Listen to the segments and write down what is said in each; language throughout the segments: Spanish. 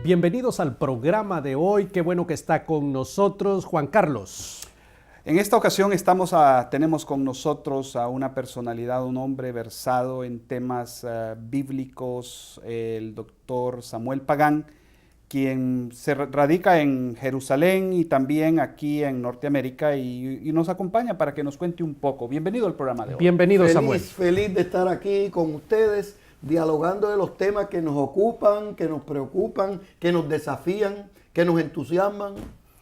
Bienvenidos al programa de hoy. Qué bueno que está con nosotros Juan Carlos. En esta ocasión tenemos con nosotros a una personalidad, un hombre versado en temas bíblicos, el doctor Samuel Pagán, quien se radica en Jerusalén y también aquí en Norteamérica y nos acompaña para que nos cuente un poco. Bienvenido al programa de hoy. Bienvenido, Samuel. Feliz de estar aquí con ustedes, dialogando de los temas que nos ocupan, que nos preocupan, que nos desafían, que nos entusiasman.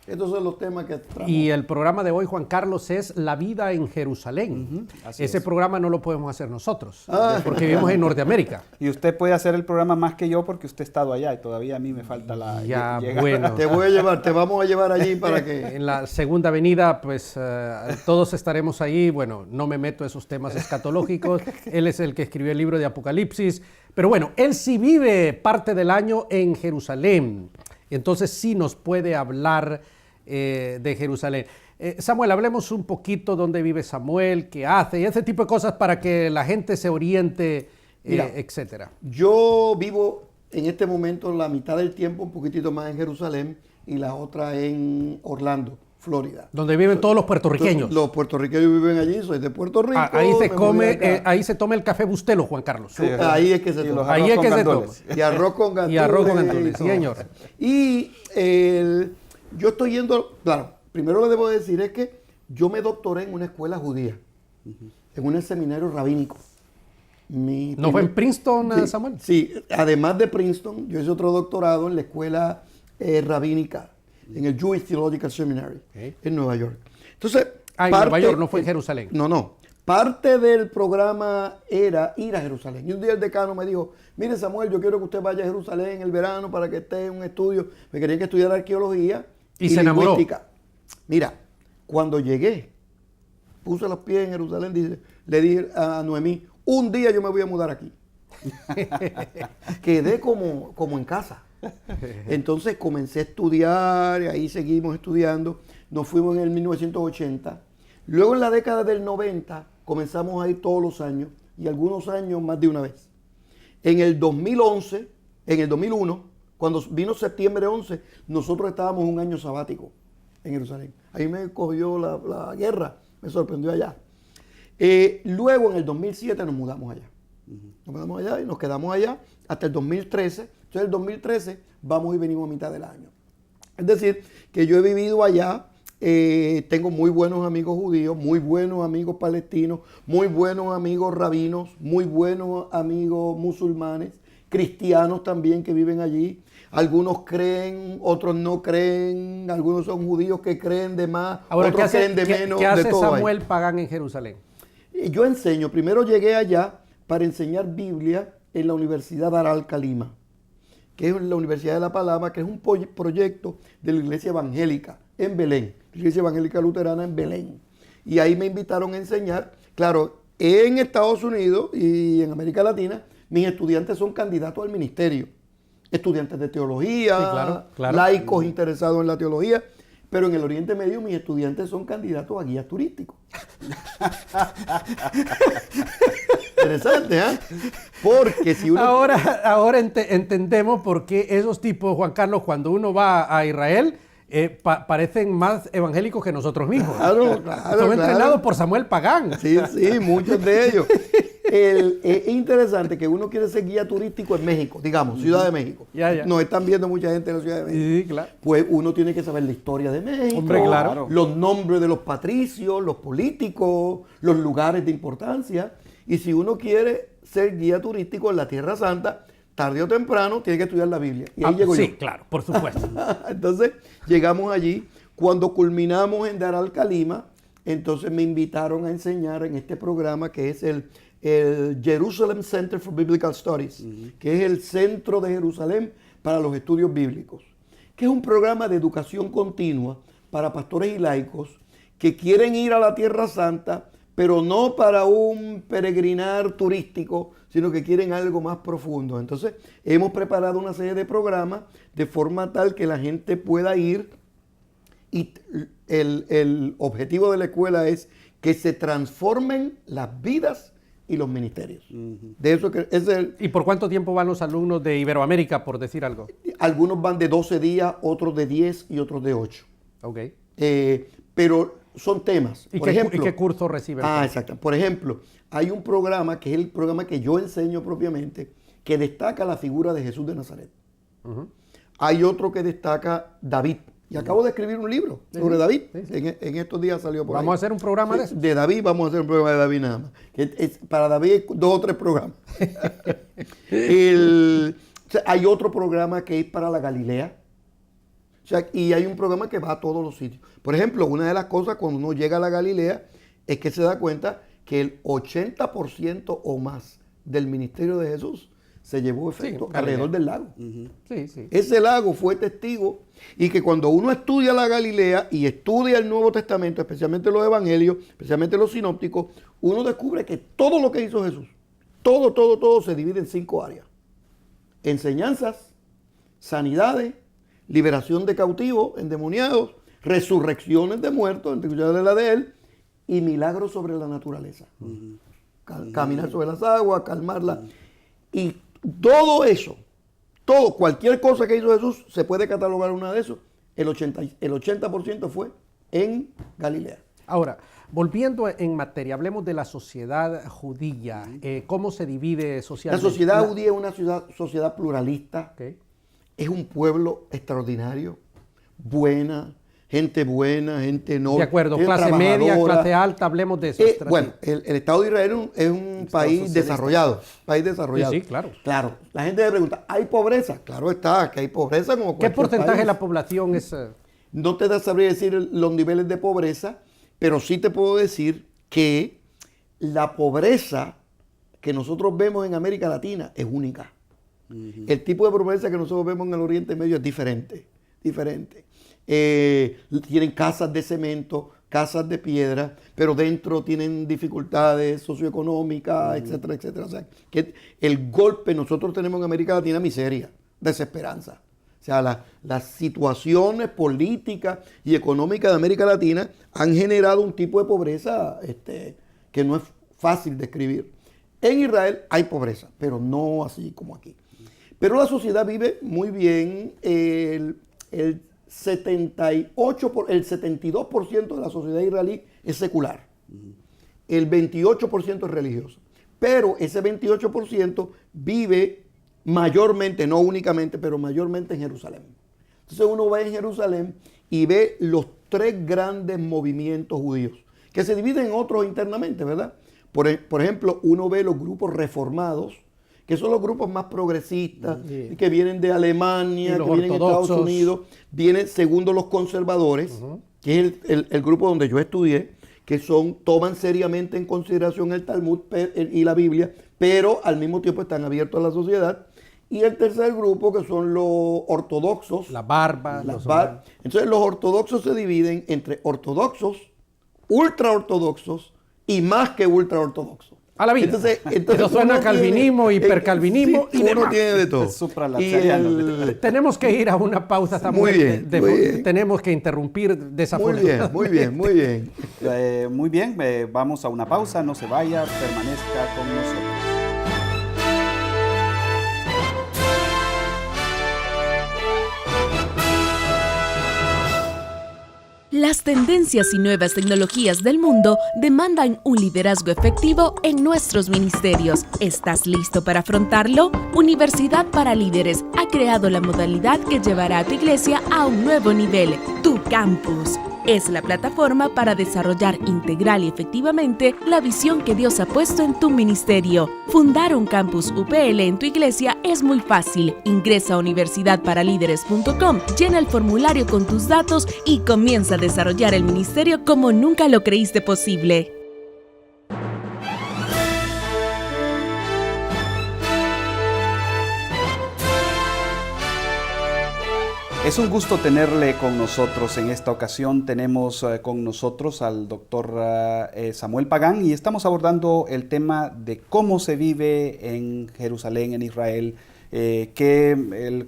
Estos son los temas que traemos. Y el programa de hoy, Juan Carlos, es La vida en Jerusalén. Ese programa no lo podemos hacer nosotros, porque vivimos en Norteamérica. Y usted puede hacer el programa más que yo porque usted ha estado allá y todavía a mí me falta la llegada. Bueno. Te vamos a llevar allí para que... En la segunda avenida, pues todos estaremos ahí. Bueno, no me meto en esos temas escatológicos. Él es el que escribió el libro de Apocalipsis. Pero bueno, él sí vive parte del año en Jerusalén. Entonces sí nos puede hablar de Jerusalén. Samuel, hablemos un poquito dónde vive Samuel, qué hace y ese tipo de cosas para que la gente se oriente, etcétera. Yo vivo en este momento la mitad del tiempo, un poquitito más en Jerusalén y la otra en Orlando, Florida. Donde viven todos los puertorriqueños. Los puertorriqueños viven allí, soy de Puerto Rico. Ahí se toma el café Bustelo, Juan Carlos. Sí, ahí es que se toma. Ahí es que se toma. Y arroz con gandules. Y arroz con gandules, sí, señor. Y yo estoy yendo, claro, primero lo que debo decir es que yo me doctoré en una escuela judía, en un seminario rabínico. ¿No fue en Princeton, sí, Samuel? Sí, además de Princeton, yo hice otro doctorado en la escuela rabínica, en el Jewish Theological Seminary, en Nueva York. Entonces, en Nueva York, no fue en Jerusalén. No. Parte del programa era ir a Jerusalén. Y un día el decano me dijo, mire Samuel, yo quiero que usted vaya a Jerusalén en el verano para que esté en un estudio. Me querían que estudiara arqueología y se enamoró. Mira, cuando llegué, puse los pies en Jerusalén, le dije a Noemí, un día yo me voy a mudar aquí. Quedé como en casa. Entonces comencé a estudiar, y ahí seguimos estudiando. Nos fuimos en el 1980. Luego en la década del 90 comenzamos a ir todos los años y algunos años más de una vez. En el 2011, en el 2001, cuando vino septiembre 11, nosotros estábamos un año sabático en Jerusalén. Ahí me cogió la guerra, me sorprendió allá. Luego en el 2007 nos mudamos allá. Nos mudamos allá y nos quedamos allá hasta el 2013. Entonces el 2013 vamos y venimos a mitad del año. Es decir, que yo he vivido allá. Tengo muy buenos amigos judíos, muy buenos amigos palestinos, muy buenos amigos rabinos, muy buenos amigos musulmanes, cristianos también que viven allí. Algunos creen, otros no creen, algunos son judíos que creen de más, otros creen de menos. ¿Qué hace Samuel Pagán en Jerusalén? Yo enseño, primero llegué allá para enseñar Biblia en la Universidad Al-Khalima, que es la Universidad de la Palabra, que es un proyecto de la Iglesia Evangélica en Belén. Iglesia Evangélica Luterana en Belén. Y ahí me invitaron a enseñar. Claro, en Estados Unidos y en América Latina, mis estudiantes son candidatos al ministerio. Estudiantes de teología, sí, claro. Laicos interesados en la teología. Pero en el Oriente Medio mis estudiantes son candidatos a guías turísticos. Interesante, ¿eh? Porque si uno... Ahora entendemos por qué esos tipos, Juan Carlos, cuando uno va a Israel... parecen más evangélicos que nosotros mismos. Claro. Son entrenados por Samuel Pagán. Sí, muchos de ellos. Es interesante que uno quiere ser guía turístico en México, digamos, Ciudad de México. Ya. Nos están viendo mucha gente en la Ciudad de México. Sí, claro. Pues uno tiene que saber la historia de México. Hombre, claro. Los nombres de los patricios, los políticos, los lugares de importancia. Y si uno quiere ser guía turístico en la Tierra Santa, tarde o temprano tiene que estudiar la Biblia. Y ahí llego yo. Sí, claro, por supuesto. Entonces, llegamos allí. Cuando culminamos en Dar al-Khalima, entonces me invitaron a enseñar en este programa que es el Jerusalem Center for Biblical Studies, que es el Centro de Jerusalén para los Estudios Bíblicos, que es un programa de educación continua para pastores y laicos que quieren ir a la Tierra Santa, pero no para un peregrinar turístico, sino que quieren algo más profundo. Entonces, hemos preparado una serie de programas de forma tal que la gente pueda ir y el objetivo de la escuela es que se transformen las vidas y los ministerios. De eso que es ¿Y por cuánto tiempo van los alumnos de Iberoamérica, por decir algo? algunos van de 12 días, otros de 10 y otros de 8. Ok. Pero son temas. ¿Y Por qué, ejemplo, y qué curso reciben? exacto. Por ejemplo, hay un programa que es el programa que yo enseño propiamente, que destaca la figura de Jesús de Nazaret. Hay otro que destaca David. Y acabo de escribir un libro sobre David. En estos días salió por ahí. Vamos a hacer un programa de eso. De David, vamos a hacer un programa de David nada más. Para David hay 2 o 3 programas. O sea, hay otro programa que es para la Galilea. O sea, y hay un programa que va a todos los sitios. Por ejemplo, una de las cosas cuando uno llega a la Galilea es que se da cuenta que el 80% o más del ministerio de Jesús se llevó efecto alrededor del lago. Sí, sí. Ese lago fue testigo y que cuando uno estudia la Galilea y estudia el Nuevo Testamento, especialmente los evangelios, especialmente los sinópticos, uno descubre que todo lo que hizo Jesús, todo se divide en 5 áreas. Enseñanzas, sanidades, liberación de cautivos, endemoniados, resurrecciones de muertos, entre de la de él, y milagros sobre la naturaleza. Caminar sobre las aguas, calmarla. Y todo eso, cualquier cosa que hizo Jesús, se puede catalogar una de esos. El 80% fue en Galilea. Ahora, volviendo en materia, hablemos de la sociedad judía. ¿Cómo se divide La socialmente? sociedad judía es una sociedad pluralista. Ok. Es un pueblo extraordinario, gente noble. De acuerdo, gente clase media, trabajadora. clase alta, hablemos de eso. Bueno, el Estado de Israel es un país desarrollado. Sí, claro. Claro. La gente me pregunta, ¿hay pobreza? Claro está, que hay pobreza como ¿Qué cualquier porcentaje de país. la población es...? No te sabría decir los niveles de pobreza, pero sí te puedo decir que la pobreza que nosotros vemos en América Latina es única. El tipo de pobreza que nosotros vemos en el Oriente Medio es diferente. Tienen casas de cemento, casas de piedra, pero dentro tienen dificultades socioeconómicas, etcétera, etcétera. O sea, que el golpe nosotros tenemos en América Latina miseria, desesperanza. O sea, las situaciones políticas y económicas de América Latina han generado un tipo de pobreza que no es fácil de describir. En Israel hay pobreza, pero no así como aquí. Pero la sociedad vive muy bien. El 72% de la sociedad israelí es secular. El 28% es religioso. Pero ese 28% vive mayormente, no únicamente, pero mayormente en Jerusalén. Entonces uno va en Jerusalén y ve los 3 grandes movimientos judíos, que se dividen en otros internamente, ¿verdad? Por ejemplo, uno ve los grupos reformados, que son los grupos más progresistas, que vienen de Alemania, que vienen de Estados Unidos, vienen segundo los conservadores, que es el grupo donde yo estudié, que toman seriamente en consideración el Talmud y la Biblia, pero al mismo tiempo están abiertos a la sociedad. Y el tercer grupo, que son los ortodoxos. La barba. Entonces los ortodoxos se dividen entre ortodoxos, ultraortodoxos y más que ultraortodoxos. A la vida. Entonces eso suena a calvinismo, hipercalvinismo y demás. uno tiene de todo. Tenemos que ir a una pausa, Samuel. Muy bien. Tenemos que interrumpir desafortunadamente. Muy bien. Muy bien, vamos a una pausa, no se vaya, permanezca con nosotros. Las tendencias y nuevas tecnologías del mundo demandan un liderazgo efectivo en nuestros ministerios. ¿Estás listo para afrontarlo? Universidad para Líderes ha creado la modalidad que llevará a tu iglesia a un nuevo nivel, Tu Campus. Es la plataforma para desarrollar integral y efectivamente la visión que Dios ha puesto en tu ministerio. Fundar un campus UPL en tu iglesia es muy fácil. Ingresa a universidadparalíderes.com, llena el formulario con tus datos y comienza a desarrollar el ministerio como nunca lo creíste posible. Es un gusto tenerle con nosotros. En esta ocasión tenemos con nosotros al doctor Samuel Pagán y estamos abordando el tema de cómo se vive en Jerusalén, en Israel,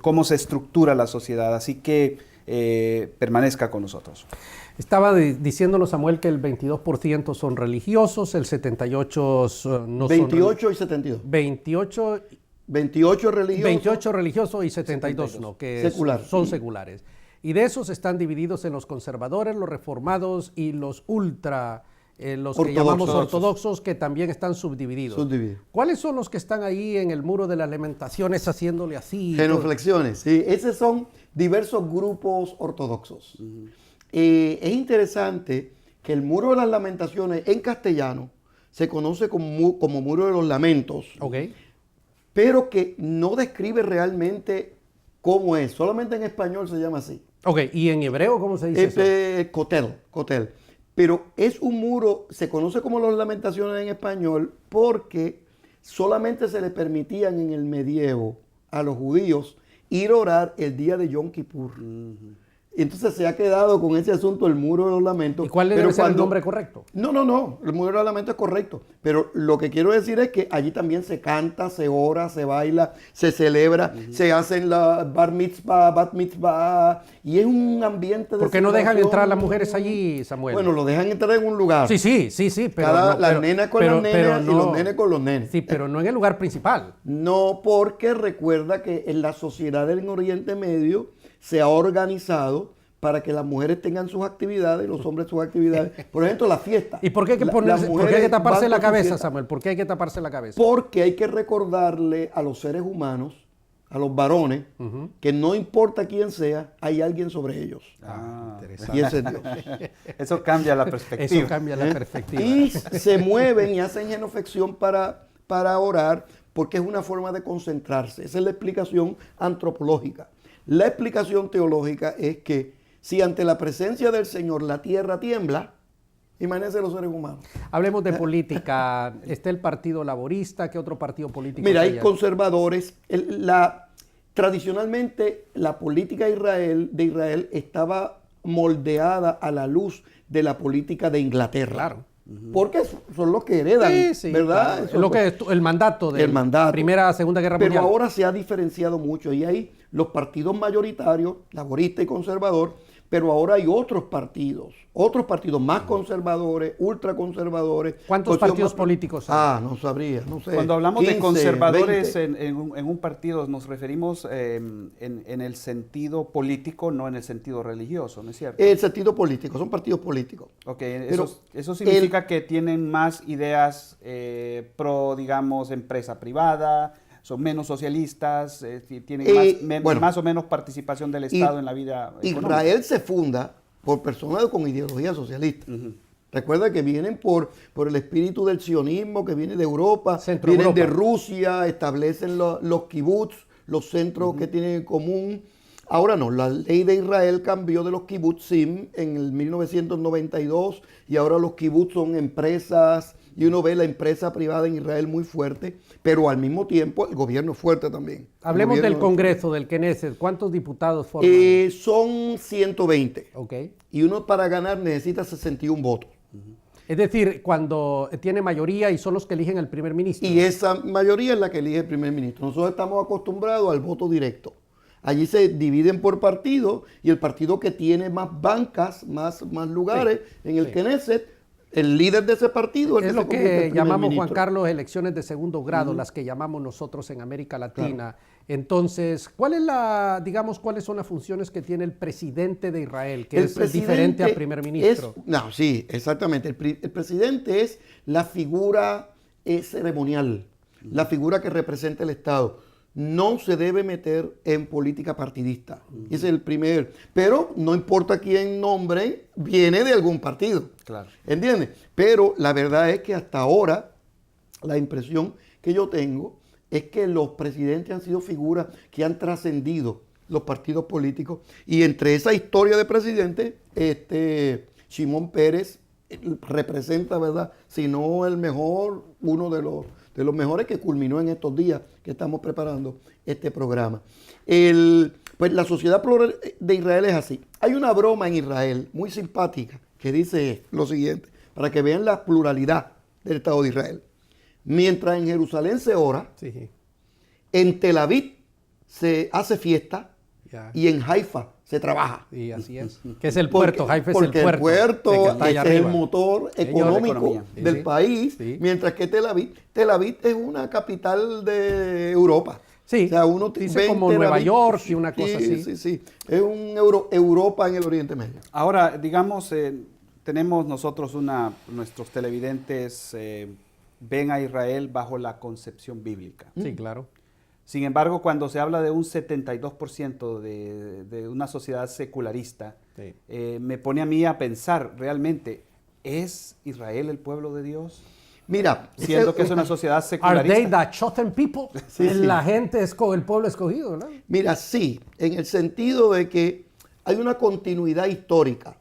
cómo se estructura la sociedad. Así que permanezca con nosotros. Estaba diciéndonos, Samuel, que el 22% son religiosos, el 78% no 28 y 72. 28 religiosos. 28 religiosos y 72 no, que son seculares. Y de esos están divididos en los conservadores, los reformados y los ultra, los que llamamos ortodoxos, que también están subdivididos. ¿Cuáles son los que están ahí en el muro de las lamentaciones haciéndole así? Genuflexiones, sí. Esos son diversos grupos ortodoxos. Es interesante que el muro de las lamentaciones en castellano se conoce como muro de los lamentos, pero que no describe realmente cómo es. Solamente en español se llama así. ¿Y en hebreo cómo se dice eso? Kotel. Pero es un muro, se conoce como las lamentaciones en español porque solamente se le permitían en el medievo a los judíos ir a orar el día de Yom Kippur. Entonces se ha quedado con ese asunto el muro de los lamentos. ¿Y cuál debe ser el nombre correcto? No, el muro de los lamentos es correcto. Pero lo que quiero decir es que allí también se canta, se ora, se baila, se celebra, se hacen la bar mitzvah, bat mitzvah, y es un ambiente de ¿Por qué no dejan entrar las mujeres allí, Samuel? Bueno, lo dejan entrar en un lugar. Sí, pero las nenas con las nenas y los nenes con los nenes. Sí, pero no en el lugar principal. No, porque recuerda que en la sociedad del Oriente Medio se ha organizado para que las mujeres tengan sus actividades y los hombres sus actividades. Por ejemplo, la fiesta. ¿Y por qué hay que taparse la cabeza, Samuel? ¿Por qué hay que taparse la cabeza? Porque hay que recordarle a los seres humanos, a los varones, que no importa quién sea, hay alguien sobre ellos. Interesante. Y ese es Dios. Eso cambia la perspectiva. Eso cambia la perspectiva. Y se mueven y hacen genuflexión para orar porque es una forma de concentrarse. Esa es la explicación antropológica. La explicación teológica es que si ante la presencia del Señor la tierra tiembla, imagínense los seres humanos. Hablemos de política. ¿Está el Partido Laborista? ¿Qué otro partido político? Mira, hay conservadores. Tradicionalmente la política de Israel estaba moldeada a la luz de la política de Inglaterra. Claro. Porque son los que heredan, ¿verdad? Claro. El mandato de la Primera, Segunda Guerra Mundial. Pero ahora se ha diferenciado mucho y hay los partidos mayoritarios, laborista y conservador, pero ahora hay otros partidos más conservadores, ultraconservadores. ¿Cuántos partidos políticos hay? No sabría, no sé. Cuando hablamos 15, de conservadores 20. en un partido, nos referimos en el sentido político, no en el sentido religioso, ¿no es cierto? El sentido político, son partidos políticos. Ok, eso significa que tienen más ideas pro, digamos, empresa privada, son menos socialistas, tienen más o menos participación del Estado en la vida económica. Israel se funda por personas con ideología socialista. Recuerda que vienen por el espíritu del sionismo que viene de Europa, vienen de Rusia, establecen los kibbutz, los centros que tienen en común. Ahora no, la ley de Israel cambió de los kibbutzim en el 1992 y ahora los kibbutz son empresas y uno ve la empresa privada en Israel muy fuerte, pero al mismo tiempo el gobierno es fuerte también. Hablemos del Congreso, del Knesset. ¿Cuántos diputados forman? Son 120. Y uno para ganar necesita 61 votos. Es decir, cuando tiene mayoría y son los que eligen al primer ministro. Y esa mayoría es la que elige el primer ministro. Nosotros estamos acostumbrados al voto directo. Allí se dividen por partido y el partido que tiene más bancas, más lugares en el Knesset, el líder de ese partido es lo que llamamos, Juan Carlos, elecciones de segundo grado, las que llamamos nosotros en América Latina. Claro. Entonces, ¿cuáles son las funciones que tiene el presidente de Israel, que es diferente al primer ministro? Sí, exactamente. El presidente es la figura ceremonial, la figura que representa el Estado. No se debe meter en política partidista. Ese es el primer. Pero no importa quién nombre, viene de algún partido. Claro. ¿Entiendes? Pero la verdad es que hasta ahora, la impresión que yo tengo es que los presidentes han sido figuras que han trascendido los partidos políticos. Y entre esa historia de presidente, Shimon Peres representa, ¿verdad? Si no el mejor, uno de los mejores que culminó en estos días que estamos preparando este programa. Pues la sociedad plural de Israel es así. Hay una broma en Israel muy simpática que dice lo siguiente, para que vean la pluralidad del Estado de Israel. Mientras en Jerusalén se ora, en Tel Aviv se hace fiesta y en Haifa se trabaja. Y así es. Que es el Porque- puerto, Haifa es porque el puerto. que está allá es el arriba. motor Señor, económico economía. Sí, del sí. país, Sí. mientras que Tel Aviv es una capital de Europa. Sí, O sea, uno dice ve en como Tel Nueva Aviv, York y una cosa sí, así. Sí, sí. Es un Europa en el Oriente Medio. Ahora, digamos, tenemos nosotros nuestros televidentes ven a Israel bajo la concepción bíblica. Sí, claro. Sin embargo, cuando se habla de un 72% de una sociedad secularista, Sí. me pone a mí a pensar, realmente, ¿es Israel el pueblo de Dios? Mira, Siendo que es una sociedad Are they secularista. the chosen people? Sí, sí. La gente es el pueblo escogido, ¿verdad? Mira, sí, en el sentido de que hay una continuidad histórica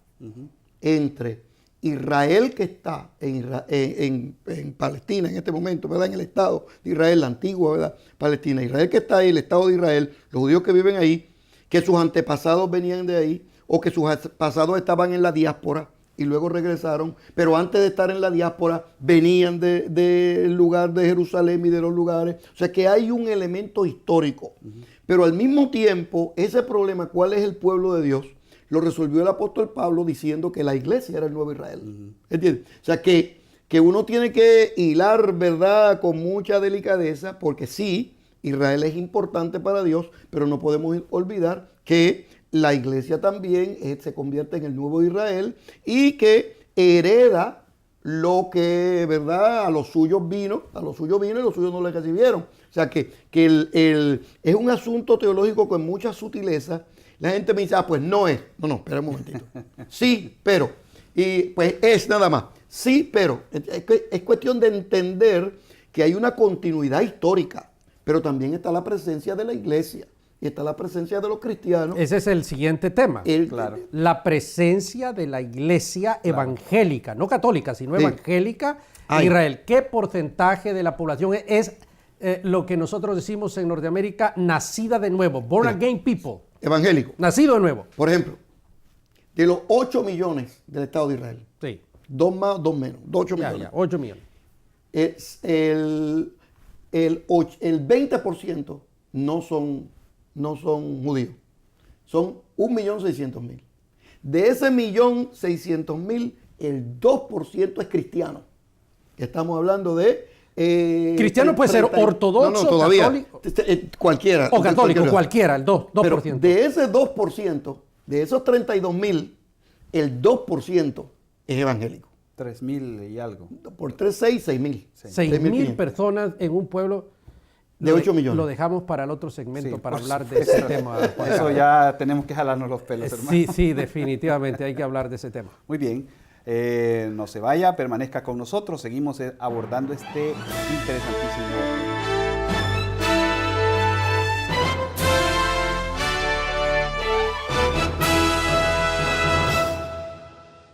entre Israel que está en Palestina en este momento, ¿verdad? En el Estado de Israel, la antigua, ¿verdad? Palestina. Israel que está ahí, el Estado de Israel, los judíos que viven ahí, que sus antepasados venían de ahí, o que sus antepasados estaban en la diáspora y luego regresaron, pero antes de estar en la diáspora venían del lugar de Jerusalén y de los lugares. O sea que hay un elemento histórico. Pero al mismo tiempo, ese problema, ¿cuál es el pueblo de Dios? Lo resolvió el apóstol Pablo diciendo que la iglesia era el nuevo Israel. ¿Entiendes? O sea que uno tiene que hilar, ¿verdad?, con mucha delicadeza, porque sí, Israel es importante para Dios, pero no podemos olvidar que la iglesia también se convierte en el nuevo Israel y que hereda lo que, ¿verdad?, a los suyos vino y los suyos no le recibieron. O sea que es un asunto teológico con mucha sutileza. La gente me dice, pues no es. No, espera un momentito. Sí, pero. Y pues es nada más. Sí, pero. Es cuestión de entender que hay una continuidad histórica, pero también está la presencia de la iglesia y está la presencia de los cristianos. Ese es el siguiente tema. Claro. La presencia de la iglesia evangélica, no católica, sino Sí. evangélica en Ay. Israel. ¿Qué porcentaje de la población es lo que nosotros decimos en Norteamérica, nacida de nuevo, born again people, Evangélico. nacido de nuevo? Por ejemplo, de los 8 millones del Estado de Israel, Sí, 2 más, 2 menos, 8 ya, millones. 8 millones. Es el 20% no son judíos. Son 1.600.000. De ese 1.600.000, el 2% es cristiano. Estamos hablando de... Cristiano puede ser ortodoxo, no, todavía. católico. Cualquiera. O católico, cualquiera, el 2%. Pero de ese 2%, de esos 32.000, el 2% es evangélico. 3.000 y algo. Por 6.000. 6.000 personas en un pueblo De 8 millones. Lo dejamos para el otro segmento, Sí, para por hablar de ese tema. Juan Eso Carlos. ya tenemos que jalarnos los pelos, hermano. Sí, definitivamente hay que hablar de ese tema. Muy bien. No se vaya, permanezca con nosotros. Seguimos abordando este interesantísimo tema.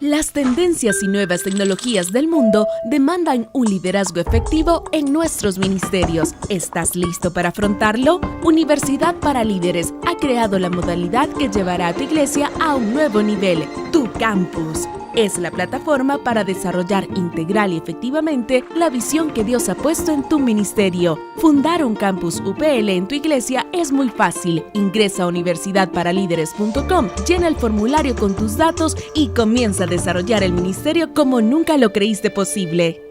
Las tendencias y nuevas tecnologías del mundo demandan un liderazgo efectivo en nuestros ministerios. ¿Estás listo para afrontarlo? Universidad para Líderes ha creado la modalidad que llevará a tu iglesia a un nuevo nivel, Tu Campus. Es la plataforma para desarrollar integral y efectivamente la visión que Dios ha puesto en tu ministerio. Fundar un campus UPL en tu iglesia es muy fácil. Ingresa a universidadparalíderes.com, llena el formulario con tus datos y comienza a desarrollar el ministerio como nunca lo creíste posible.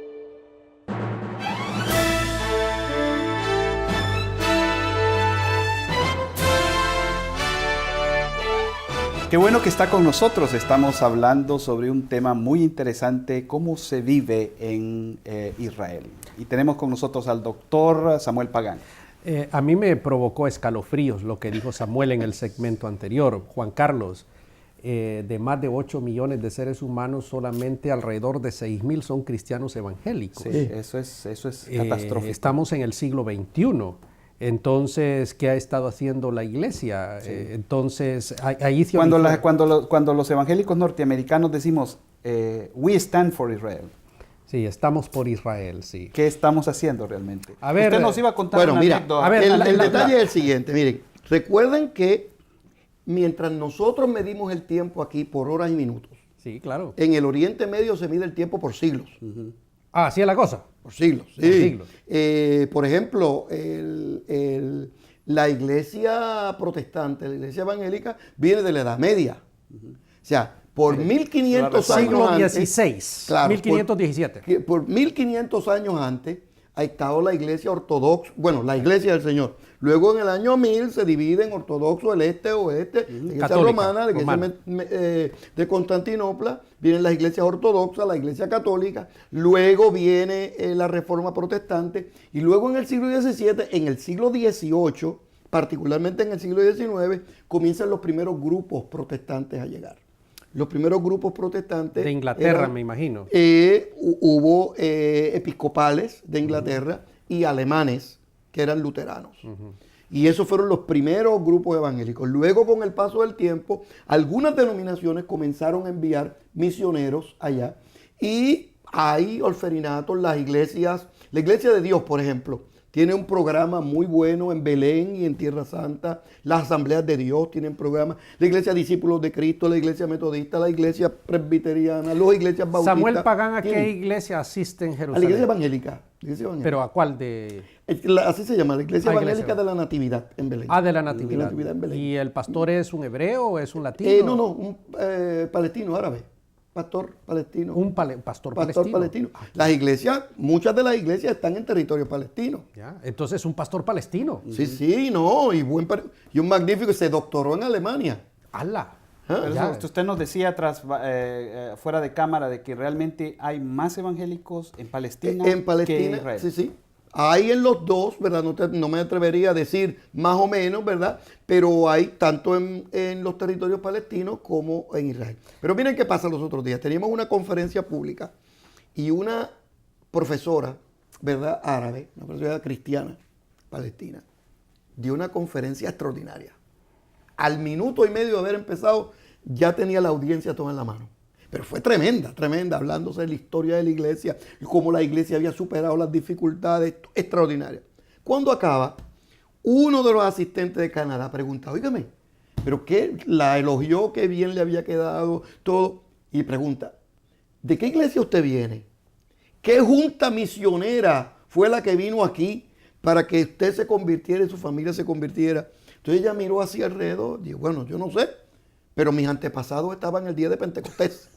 Qué bueno que está con nosotros. Estamos hablando sobre un tema muy interesante, cómo se vive en Israel. Y tenemos con nosotros al doctor Samuel Pagán. A mí me provocó escalofríos lo que dijo Samuel en el segmento anterior. Juan Carlos, de más de 8 millones de seres humanos, solamente alrededor de 6.000 son cristianos evangélicos. Sí, eso es catastrófico. Estamos en el siglo XXI. Entonces, ¿qué ha estado haciendo la iglesia? Sí. Entonces, ahí se cuando los evangélicos norteamericanos decimos, we stand for Israel. Sí, estamos por Israel, sí. ¿Qué estamos haciendo realmente? A ver, usted nos iba a contar bueno, una mira, anécdota. A ver, el detalle es el siguiente, miren, recuerden que mientras nosotros medimos el tiempo aquí por horas y minutos, sí, claro. en el Oriente Medio se mide el tiempo por siglos. Así es la cosa. Por siglos, sí. Por siglos. Por ejemplo, La iglesia protestante, la iglesia evangélica, viene de la Edad Media. O sea, por 1500 años Siglo antes. XVI, Claro, 1517. Por 1500 años antes ha estado la iglesia ortodoxa, bueno, la iglesia del Señor. Luego en el año 1000 se divide en ortodoxo, el este, oeste, la iglesia Católica, romana, la iglesia de Constantinopla, vienen las iglesias ortodoxas, la iglesia católica, luego viene la reforma protestante, y luego en el siglo XVII, en el siglo XVIII, particularmente en el siglo XIX, comienzan los primeros grupos protestantes a llegar. Los primeros grupos protestantes De Inglaterra, me imagino. Hubo episcopales de Inglaterra y alemanes que eran luteranos. Y esos fueron los primeros grupos evangélicos. Luego, con el paso del tiempo, algunas denominaciones comenzaron a enviar misioneros allá. Y hay orferinatos, las iglesias, la Iglesia de Dios, por ejemplo, tiene un programa muy bueno en Belén y en Tierra Santa. Las Asambleas de Dios tienen programas. La Iglesia Discípulos de Cristo, la Iglesia Metodista, la Iglesia Presbiteriana, las iglesias bautistas. Samuel Pagán, ¿a qué iglesia asiste en Jerusalén? A la Iglesia Evangélica. ¿Pero a cuál de...? Así se llama, la Iglesia Evangélica Iglesia. de la Natividad en Belén. Ah, de la Natividad. En Belén. ¿Y el pastor es un hebreo o es un latino? No, un palestino, árabe. Pastor palestino. Pastor palestino. Las iglesias, muchas de las iglesias están en territorio palestino. Ya, entonces un pastor palestino. Sí, no, y un magnífico, se doctoró en Alemania. ¡Hala! Pero Ya. usted nos decía fuera de cámara de que realmente hay más evangélicos en Palestina, En Palestina, que en Israel. sí. Hay en los dos, ¿verdad? No me atrevería a decir más o menos, ¿verdad? Pero hay tanto en los territorios palestinos como en Israel. Pero miren qué pasa los otros días. Teníamos una conferencia pública y una profesora, ¿verdad? Árabe, una profesora cristiana, palestina, dio una conferencia extraordinaria. Al minuto y medio de haber empezado, ya tenía la audiencia toda en la mano. Pero fue tremenda, hablándose de la historia de la iglesia, y cómo la iglesia había superado las dificultades, extraordinarias. Cuando acaba, uno de los asistentes de Canadá pregunta, óigame, ¿pero qué? La elogió, qué bien le había quedado, todo, y pregunta, ¿de qué iglesia usted viene? ¿Qué junta misionera fue la que vino aquí para que usted se convirtiera y su familia se convirtiera? Entonces ella miró hacia alrededor y dijo, bueno, yo no sé, pero mis antepasados estaban el día de Pentecostés.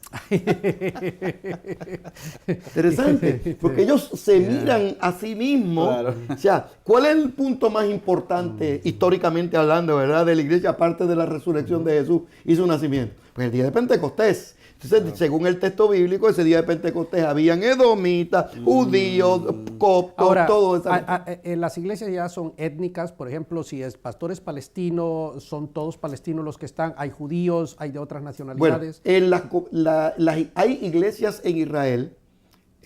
Interesante, porque ellos se miran a sí mismos. Claro. O sea, ¿cuál es el punto más importante, históricamente hablando, verdad, de la iglesia, aparte de la resurrección de Jesús y su nacimiento? Pues el día de Pentecostés. Entonces, según el texto bíblico, ese día de Pentecostés habían edomitas, judíos, coptos, Ahora, todo eso. las iglesias ya son étnicas, por ejemplo, si es pastores palestinos, son todos palestinos los que están, hay judíos, hay de otras Bueno, nacionalidades. hay iglesias en Israel,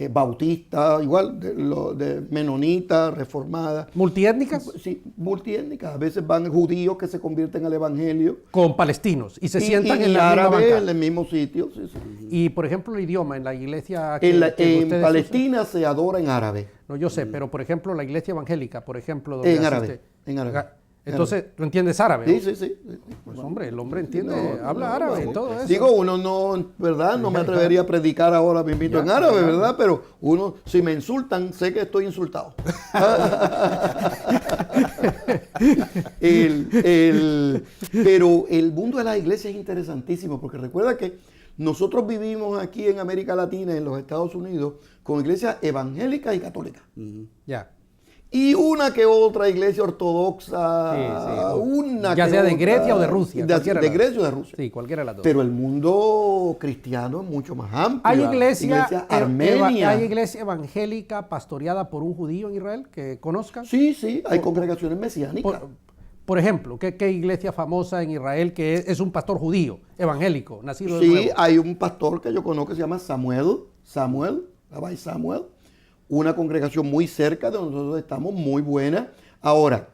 bautistas, igual, de menonitas, reformadas. ¿Multiétnicas? Sí, multiétnicas. A veces van judíos que se convierten al evangelio. Con palestinos y se sientan en y la misma árabes banca. en el mismo sitio. Sí. Y, por ejemplo, el idioma en la iglesia que En ustedes Palestina se adora en árabe. No, yo sé, pero por ejemplo, la iglesia evangélica, por ejemplo, donde En asiste- árabe, en árabe. Entonces, ¿tú entiendes árabe? Sí, ¿no? sí. Pues hombre, el hombre entiende, habla árabe y todo eso. Digo, uno no, ¿verdad? No me atrevería a predicar ahora, me invito en árabe, ¿verdad? Pero uno, si me insultan, sé que estoy insultado. Pero el mundo de las iglesias es interesantísimo, porque recuerda que nosotros vivimos aquí en América Latina, en los Estados Unidos, con iglesias evangélicas y católicas. Ya. Y una que otra iglesia ortodoxa, Sí. una Ya que sea de otra, Grecia o de Rusia, cualquiera de de las Grecia o de Rusia. Sí, cualquiera de las dos. Pero el mundo cristiano es mucho más amplio. ¿Hay iglesia armenia. hay iglesia evangélica pastoreada por un judío en Israel que conozcan? Sí, hay congregaciones mesiánicas. Por ejemplo, ¿qué iglesia famosa en Israel que es un pastor judío, evangélico, nacido de Sí, nuevo? hay un pastor que yo conozco que se llama Rabbi Samuel, una congregación muy cerca de donde nosotros estamos, muy buena. Ahora,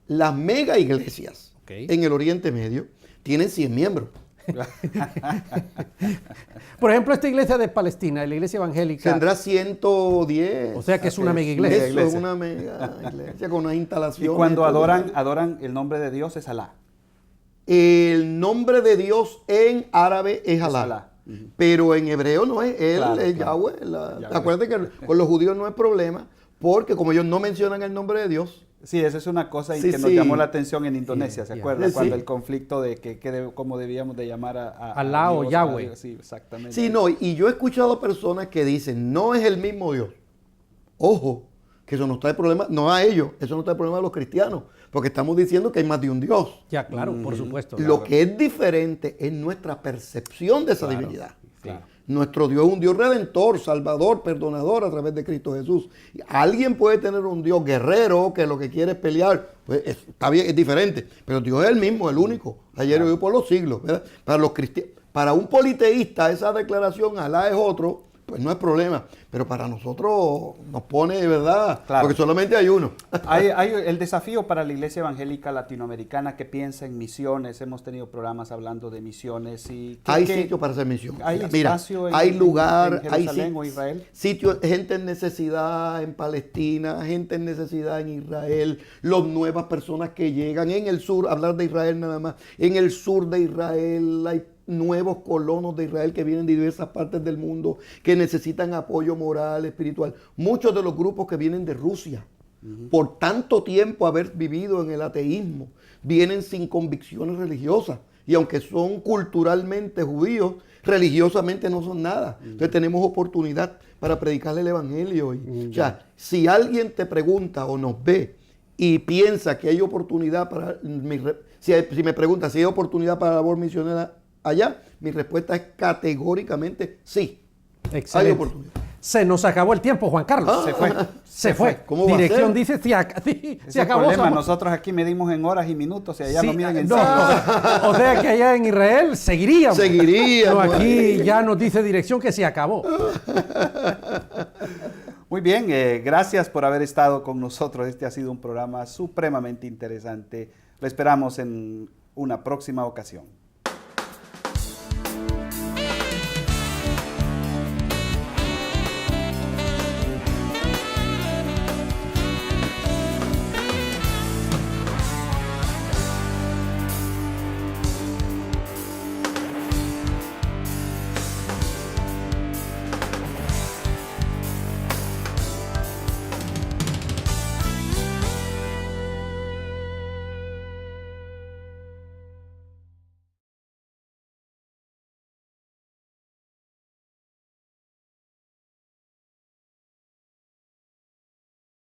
las mega iglesias en el Oriente Medio tienen 100 miembros. Por ejemplo, esta iglesia de Palestina, la iglesia evangélica, Tendrá 110. o sea que es una mega iglesia. Eso es una mega iglesia con unas Y instalaciones. cuando adoran el nombre de Dios es Alá. El nombre de Dios en árabe es Alá. Alá. Pero en hebreo no es él, Claro, es claro. Yahweh. Acuérdate que con los judíos no hay problema, porque como ellos no mencionan el nombre de Dios, Sí, esa es una cosa en Sí, que nos sí. llamó la atención en Indonesia, ¿se acuerda? Sí. Cuando el conflicto de cómo debíamos de llamar a Alá o Dios, Yahweh. a Dios, sí, exactamente. Sí, no, y yo he escuchado personas que dicen, no es el mismo Dios. Ojo, que eso no está el problema, no a ellos, eso no está el problema de los cristianos, porque estamos diciendo que hay más de un Dios. Ya, claro, por supuesto. Lo que es diferente es nuestra percepción de esa divinidad. Claro. Nuestro Dios es un Dios redentor, salvador, perdonador a través de Cristo Jesús. Alguien puede tener un Dios guerrero que lo que quiere es pelear, pues está bien, es diferente, pero Dios es el mismo, el único, ayer y hoy por los siglos, ¿verdad? Para los cristianos, para un politeísta esa declaración, Alá es otro, pues no es problema, pero para nosotros nos pone de verdad, Claro. porque solamente hay uno. Hay el desafío para la Iglesia Evangélica Latinoamericana que piensa en misiones. Hemos tenido programas hablando de misiones. Hay sitio para hacer misión. ¿Hay Mira, espacio hay lugar, en hay Jerusalén o Israel? sitios, gente en necesidad en Palestina, gente en necesidad en Israel, las nuevas personas que llegan en el sur, hablar de Israel nada más, en el sur de Israel hay nuevos colonos de Israel que vienen de diversas partes del mundo, que necesitan apoyo moral, espiritual. Muchos de los grupos que vienen de Rusia, por tanto tiempo haber vivido en el ateísmo, vienen sin convicciones religiosas. Y aunque son culturalmente judíos, religiosamente no son nada. Entonces tenemos oportunidad para predicarle el evangelio. O sea, si alguien te pregunta o nos ve y piensa que hay oportunidad para... Si me pregunta si hay oportunidad para la labor misionera allá, mi respuesta es categóricamente sí. Excelente. Hay oportunidad. Se nos acabó el tiempo, Juan Carlos. Se fue. Se fue. ¿Cómo va a Dirección ser? dice, se Ese acabó. problema, Samuel. nosotros aquí medimos en horas y minutos y allá Sí, lo miden en no, siglos. o sea que allá en Israel seguiríamos. Seguiríamos. No, aquí ya nos dice dirección que se acabó. Muy bien, gracias por haber estado con nosotros. Este ha sido un programa supremamente interesante. Lo esperamos en una próxima ocasión.